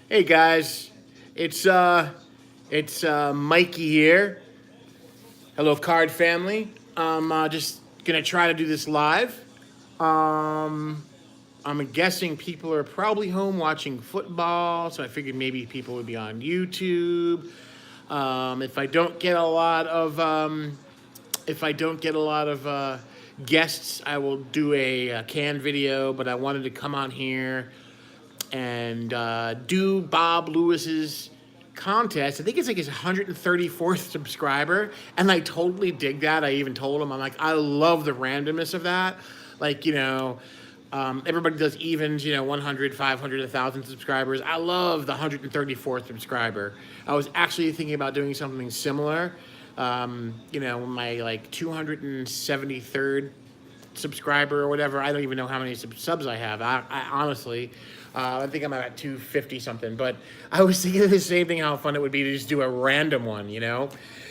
Hey guys, it's Mikey here. Hello, Card family. I'm just gonna try to do this live. Um, I'm guessing people are probably home watching football, so I figured maybe people would be on YouTube. If I don't get a lot of guests, I will do a canned video. But I wanted to come on here and do Bob Lewis's contest. I think it's like his 134th subscriber, and I totally dig that. I even told him, I'm like, I love the randomness of that. Like, everybody does evens, 100, 500, 1,000 subscribers. I love the 134th subscriber. I was actually thinking about doing something similar. My like 273rd subscriber or whatever. I don't even know how many subs I have. I honestly, I think I'm at 250 something. But I was thinking the same thing, how fun it would be to just do a random one.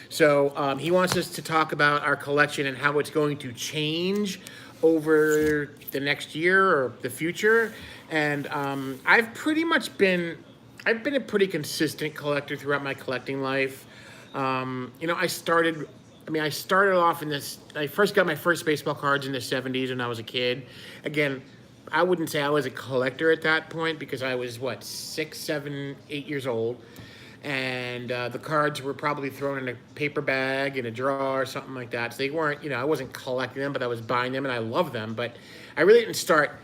So he wants us to talk about our collection and how it's going to change over the next year or the future. And I've been a pretty consistent collector throughout my collecting life. I started off in this. I first got my first baseball cards in the '70s when I was a kid. Again, I wouldn't say I was a collector at that point because I was what 6, 7, 8 years old, and the cards were probably thrown in a paper bag in a drawer or something like that. So they weren't. I wasn't collecting them, but I was buying them, and I loved them. But I really didn't start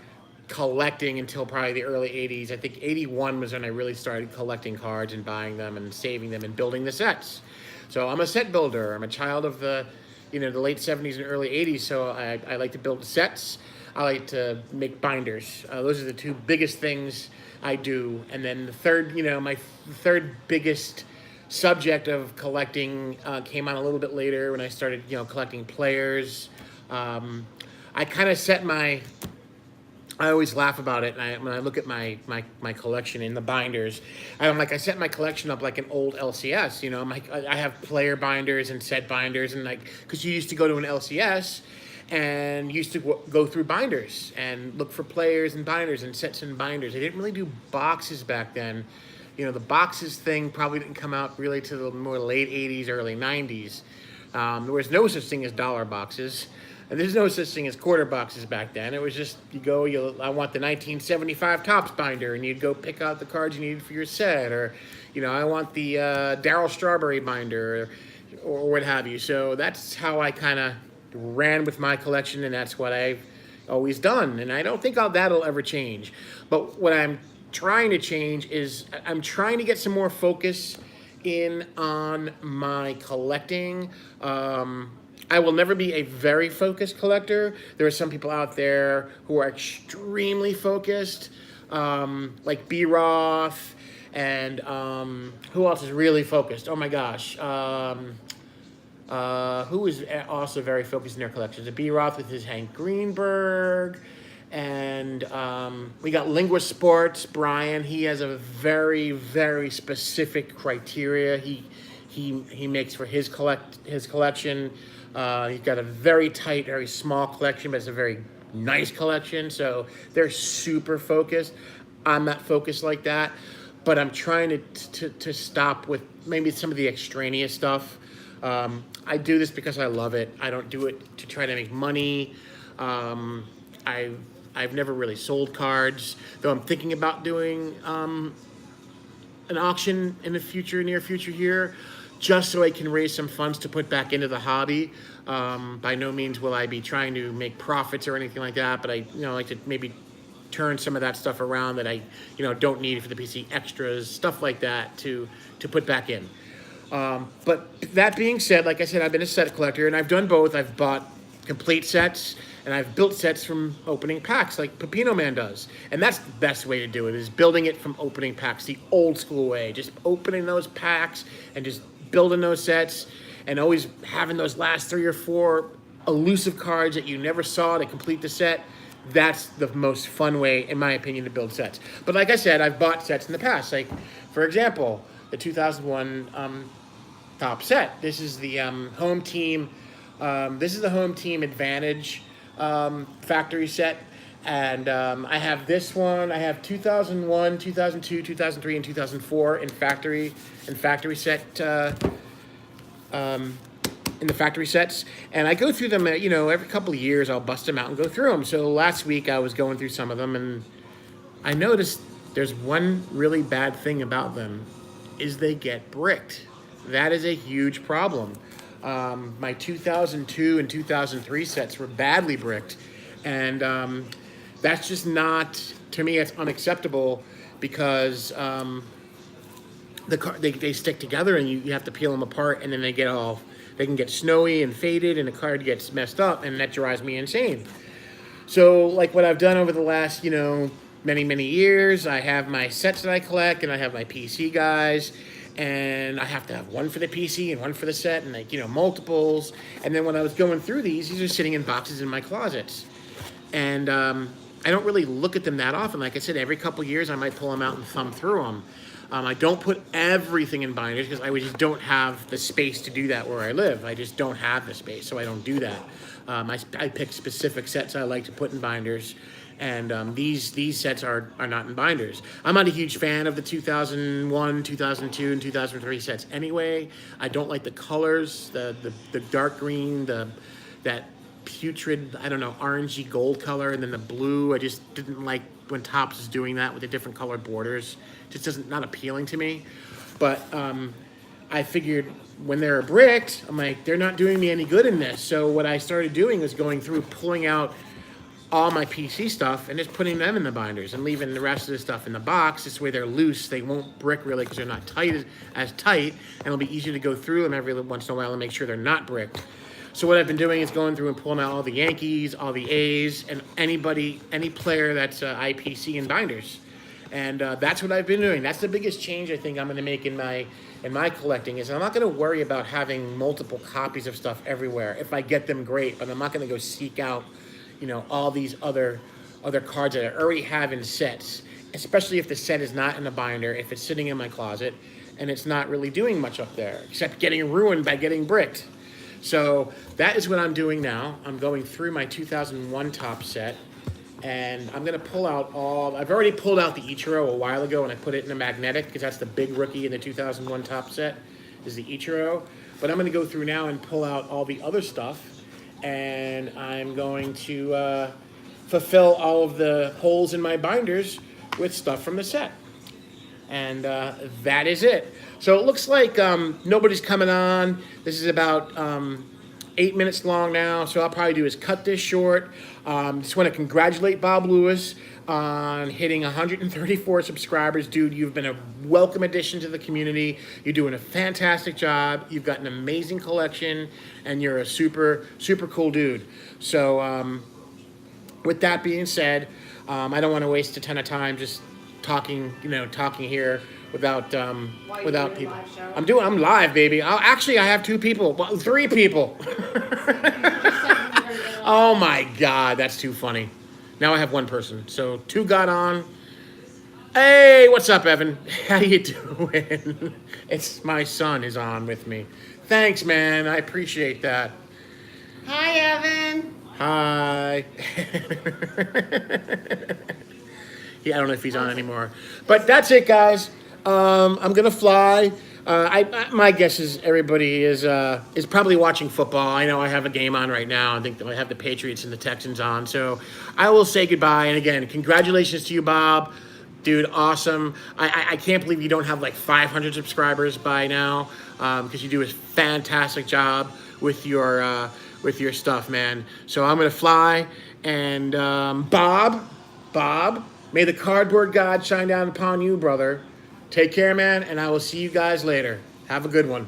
collecting until probably the early 80s. I think 81 was when I really started collecting cards and buying them and saving them and building the sets. So I'm a set builder. I'm a child of the late 70s and early 80s. So I like to build sets. I like to make binders. Those are the two biggest things I do. And then the third, my third biggest subject of collecting came on a little bit later when I started, collecting players. I kind of set my I always laugh about it, and when I look at my collection in the binders, I set my collection up like an old LCS. I have player binders and set binders, and because you used to go to an LCS and used to go through binders and look for players and binders and sets and binders. They didn't really do boxes back then. The boxes thing probably didn't come out really to the more late '80s, early '90s. There was no such thing as dollar boxes. And there's no such thing as quarter boxes back then. It was just, I want the 1975 Topps binder, and you'd go pick out the cards you needed for your set, or, I want the Darryl Strawberry binder, or what have you. So that's how I kind of ran with my collection, and that's what I've always done. And I don't think that'll ever change. But what I'm trying to change is I'm trying to get some more focus in on my collecting. I will never be a very focused collector. There are some people out there who are extremely focused, like B. Roth, and who else is really focused? Oh my gosh. Who is also very focused in their collections? A B. Roth with his Hank Greenberg. And we got Lingua Sports, Brian. He has a very, very specific criteria he makes for his collection. He's got a very tight, very small collection, but it's a very nice collection. So they're super focused. I'm not focused like that, but I'm trying to stop with maybe some of the extraneous stuff. I do this because I love it. I don't do it to try to make money. I've never really sold cards, though I'm thinking about doing an auction in the near future here, just so I can raise some funds to put back into the hobby. By no means will I be trying to make profits or anything like that, but I like to maybe turn some of that stuff around that I don't need for the PC, extras, stuff like that to put back in. But that being said, like I said, I've been a set collector, and I've done both. I've bought complete sets, and I've built sets from opening packs like Pepino Man does. And that's the best way to do it, is building it from opening packs, the old school way. Just opening those packs and just building those sets, and always having those last 3 or 4 elusive cards that you never saw to complete the set. That's the most fun way, in my opinion, to build sets. But like I said, I've bought sets in the past. Like, for example, the 2001 Top set. This is the home team. This is the home team advantage factory set. And I have this one. I have 2001, 2002, 2003, and 2004 in factory set in the factory sets, and I go through them. Every couple of years I'll bust them out and go through them. So last week I was going through some of them, and I noticed there's one really bad thing about them, is they get bricked. That is a huge problem. My 2002 and 2003 sets were badly bricked, and that's just not, to me, it's unacceptable because they stick together and you have to peel them apart, and then they can get snowy and faded, and the card gets messed up, and that drives me insane. So, like what I've done over the last, many, many years, I have my sets that I collect, and I have my PC guys, and I have to have one for the PC and one for the set, and multiples. And then when I was going through these are sitting in boxes in my closets. And I don't really look at them that often. Like I said, every couple years I might pull them out and thumb through them. I don't put everything in binders because I just don't have the space to do that where I live. I just don't have the space, so I don't do that. I pick specific sets I like to put in binders, and these sets are not in binders. I'm not a huge fan of the 2001, 2002, and 2003 sets anyway. I don't like the colors, the dark green, that putrid, I don't know, orangey gold color, and then the blue. I just didn't like when Topps is doing that with the different colored borders. Just not appealing to me. But I figured when they're bricked, I'm like, they're not doing me any good in this. So what I started doing was going through, pulling out all my PC stuff and just putting them in the binders and leaving the rest of the stuff in the box. This way they're loose. They won't brick really because they're not as tight, and it'll be easier to go through them every once in a while and make sure they're not bricked. So what I've been doing is going through and pulling out all the Yankees, all the A's, and any player that's IPC in binders. And that's what I've been doing. That's the biggest change I think I'm going to make in my collecting, is I'm not going to worry about having multiple copies of stuff everywhere. If I get them, great, but I'm not going to go seek out, all these other cards that I already have in sets, especially if the set is not in a binder, if it's sitting in my closet, and it's not really doing much up there, except getting ruined by getting bricked. So that is what I'm doing now. I'm going through my 2001 Topps set, and I'm going to pull out I've already pulled out the Ichiro a while ago, and I put it in a magnetic because that's the big rookie in the 2001 Topps set, is the Ichiro. But I'm going to go through now and pull out all the other stuff, and I'm going to fulfill all of the holes in my binders with stuff from the set. And that is it. So it looks like nobody's coming on. This is about 8 minutes long now, so I'll probably do is cut this short. Just want to congratulate Bob Lewis on hitting 134 subscribers. Dude, you've been a welcome addition to the community. You're doing a fantastic job. You've got an amazing collection, and you're a super, super cool dude. So with that being said, I don't want to waste a ton of time just talking here without people. I'm live, baby. I have 2 people, 3 people. Oh my God, that's too funny. Now I have 1 person, so 2 got on. Hey, what's up, Evan? How you doing? It's my son is on with me. Thanks, man. I appreciate that. Hi, Evan. Hi. I don't know if he's on anymore. But that's it, guys. I'm going to fly. My guess is everybody is probably watching football. I know I have a game on right now. I think I have the Patriots and the Texans on. So I will say goodbye. And again, congratulations to you, Bob. Dude, awesome. I can't believe you don't have like 500 subscribers by now, because you do a fantastic job with your stuff, man. So I'm going to fly. And Bob, may the cardboard god shine down upon you, brother. Take care, man, and I will see you guys later. Have a good one.